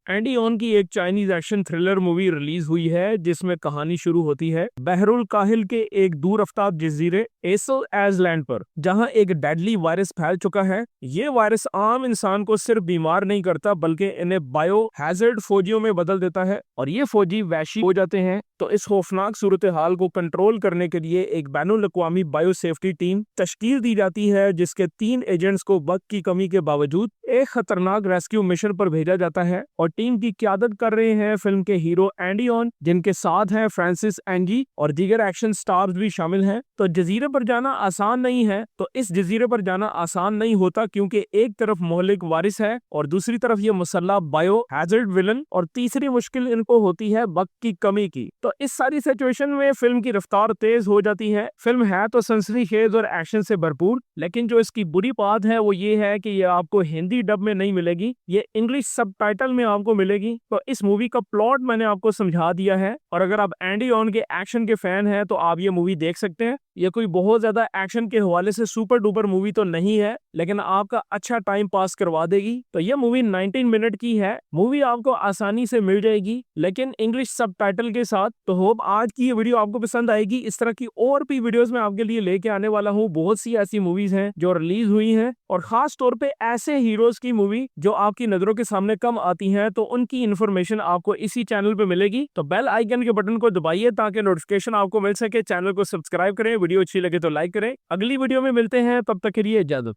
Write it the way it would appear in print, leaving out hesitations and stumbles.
Andy on की एक Chinese action thriller movie release हुई है जिसमें कहानी शुरू होती है बहरुल काहिल के एक दूर आफ्ताब जजीरे एसल आइलैंड पर, जहां एक डेडली वायरस फैल चुका है। ये वायरस आम इंसान को सिर्फ बीमार नहीं करता बल्कि इन्हें बायो हैजर्ड फौजियों में बदल देता है और ये फौजी वैशी हो जाते हैं। तो इस खौफनाक सूरत हाल को कंट्रोल करने के लिए एक बैनुल अक़वामी बायो सेफ्टी टीम तश्कील दी जाती है, जिसके 3 एजेंट्स को वक्त की कमी के बावजूद एक खतरनाक रेस्क्यू मिशन पर भेजा जाता है और टीम की क़यादत कर रहे हैं फिल्म के हीरो एंडी ऑन, जिनके साथ हैं फ्रांसिस एंजी और दीगर एक्शन स्टार्स भी शामिल हैं। तो जजीरे पर जाना आसान नहीं है, तो इस जजीरे पर जाना आसान नहीं होता क्योंकि एक तरफ मोहलिक वारिस है और दूसरी तरफ ये मुसल्ला बायो हैजर्ड विलन, और तीसरी मुश्किल इनको होती है वक्त की कमी की। तो इस सारी सिचुएशन में फिल्म की रफ्तार तेज हो जाती है। फिल्म है तो सनसनीखेज और एक्शन से भरपूर, लेकिन जो इसकी बुरी बात है वो ये है कि ये आपको हिंदी डब में नहीं मिलेगी, ये इंग्लिश सबटाइटल में आपको मिलेगी। तो इस मूवी का प्लॉट मैंने आपको समझा दिया है और अगर आप एंडी ऑन के एक्शन के फैन हैं तो आप ये मूवी देख सकते हैं। ये कोई बहुत ज्यादा एक्शन के हवाले से सुपर डुपर मूवी तो नहीं है, लेकिन आपका अच्छा टाइम पास करवा देगी। तो ये मूवी 19 मिनट की है। मूवी आपको आसानी से मिल जाएगी लेकिन इंग्लिश सबटाइटल के साथ। तो होप आज की ये वीडियो आपको पसंद आएगी। इस तरह की और भी वीडियोस मैं आपके लिए लेके आने वाला हूँ। बहुत सी ऐसी मूवीज हैं जो रिलीज हुई हैं और खास तौर पे ऐसे हीरोज की मूवी जो आपकी नजरों के सामने कम आती हैं, तो उनकी इन्फॉर्मेशन आपको इसी चैनल पे मिलेगी। तो बेल आइकन के बटन को दबाइए ताकि नोटिफिकेशन आपको मिल सके। चैनल को सब्सक्राइब करें, वीडियो अच्छी लगे तो लाइक करें। अगली वीडियो में मिलते हैं, तब तक के लिए इजाजत।